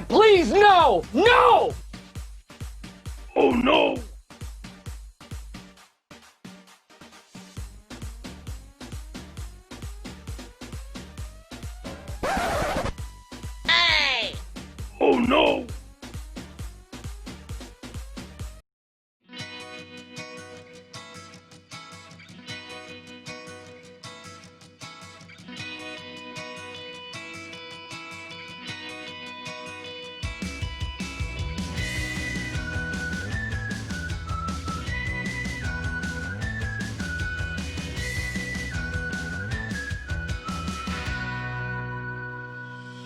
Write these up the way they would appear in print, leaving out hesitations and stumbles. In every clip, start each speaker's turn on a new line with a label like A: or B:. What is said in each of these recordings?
A: please, no! No!
B: Oh no! Oh no!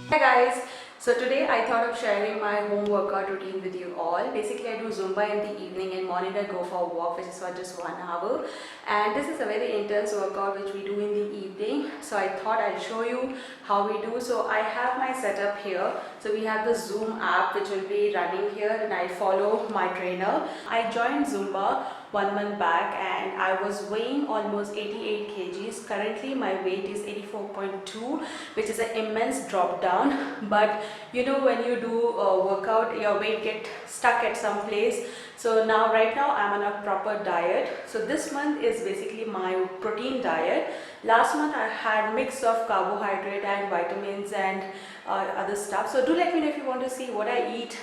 C: Hi guys, so today I thought of sharing my home workout routine with you all. Basically I do Zumba in the evening and morning I go for a walk, which is for just 1 hour, and this is a very intense workout which we do in the evening. So I thought I'll show you how we do. So I have my setup here. So we have the Zoom app which will be running here and I follow my trainer. I joined Zumba 1 month back and I was weighing almost 88 kgs. Currently my weight is 84.2, which is an immense drop down. But you know, when you do a workout, your weight get stuck at some place. So now right now I'm on a proper diet. So this month is basically my protein diet. Last month I had mix of carbohydrate and vitamins and other stuff. So do let me know if you want to see what I eat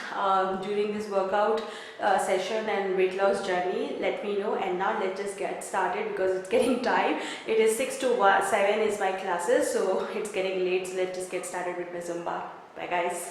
C: during this workout session and weight loss journey. Let me know. And now let's just get started because it's getting time. It is 6 to 7 is my classes, so it's getting late. So let's just get started with my Zumba. Bye guys.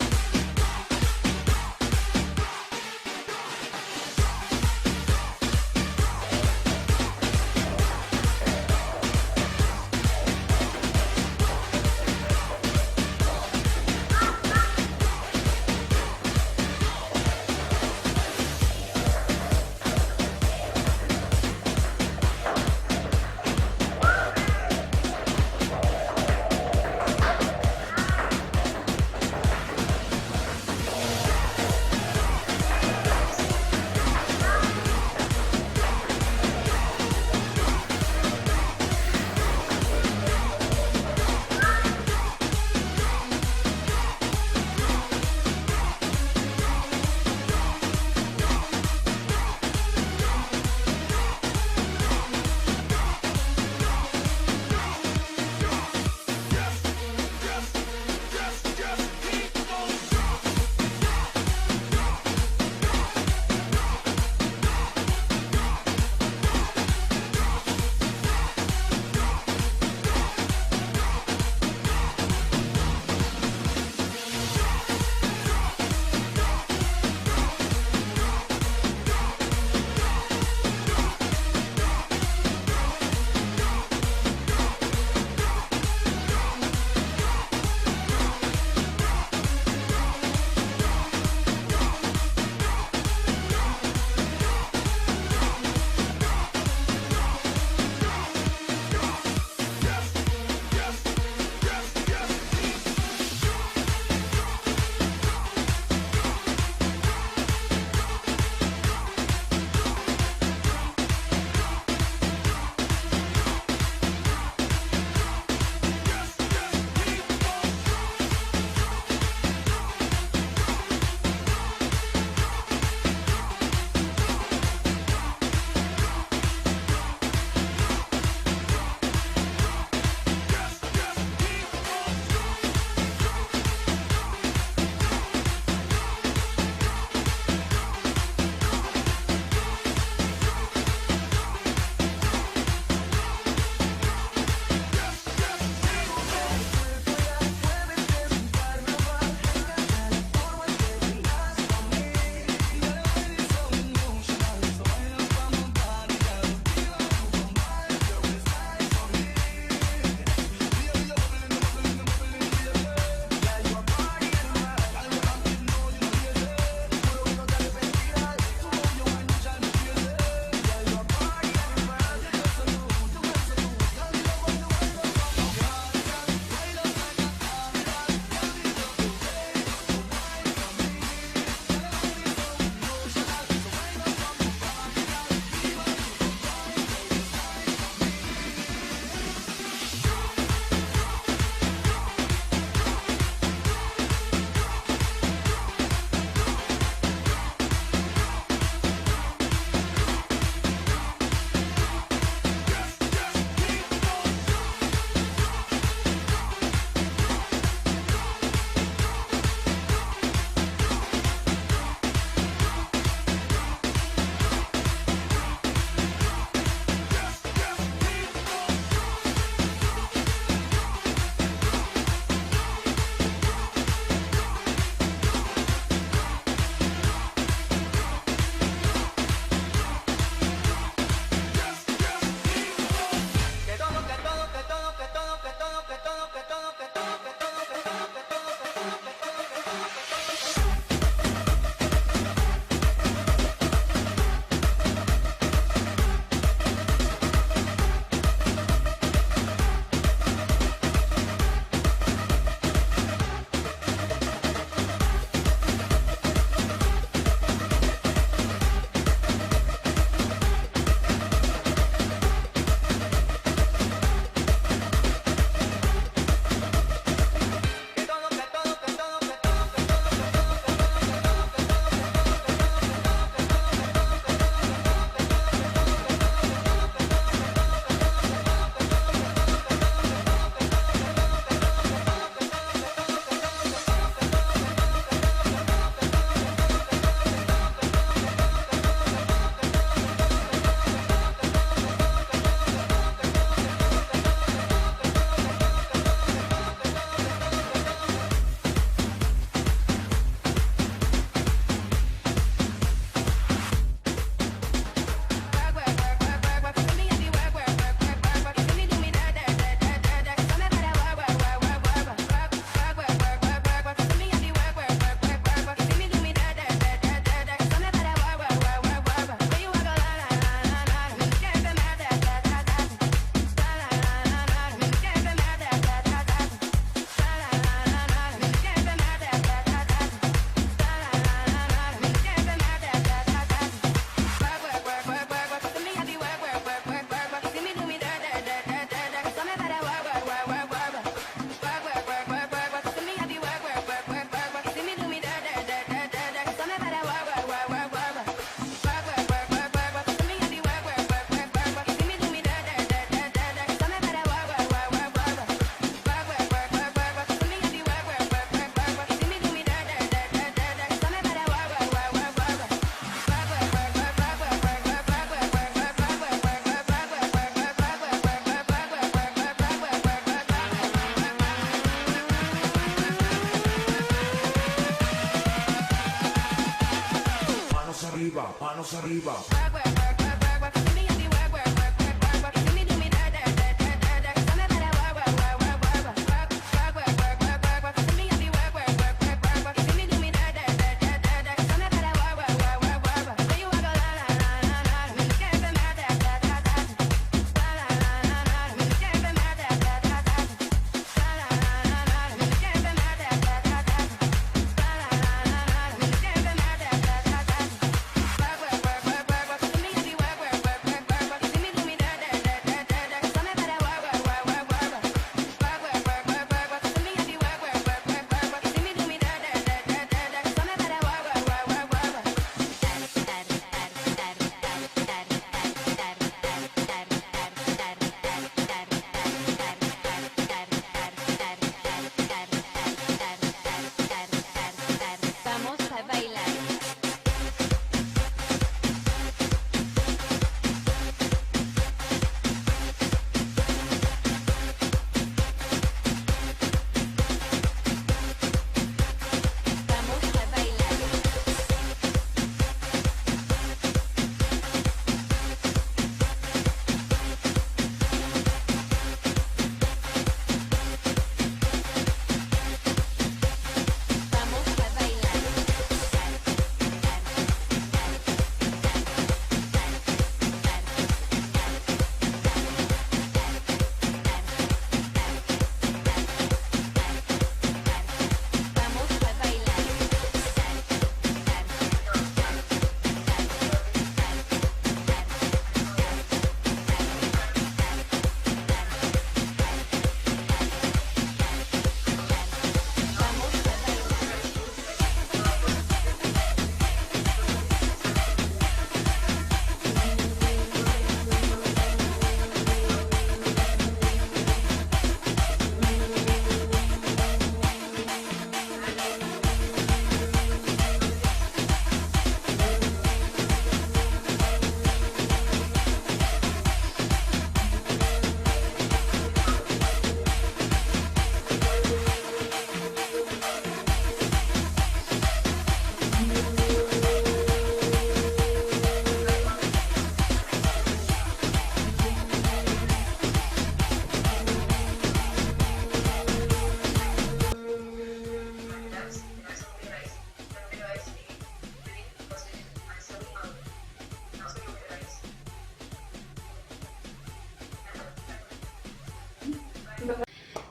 D: manos arriba.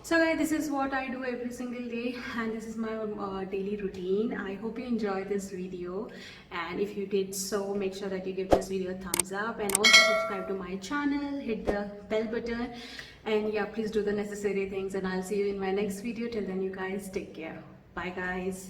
C: So guys, this is what I do every single day, and this is my daily routine. I hope you enjoyed this video, and if you did so, make sure that you give this video a thumbs up and also subscribe to my channel, hit the bell button, and yeah, please do the necessary things, and I'll see you in my next video. Till then, you guys take care. Bye guys.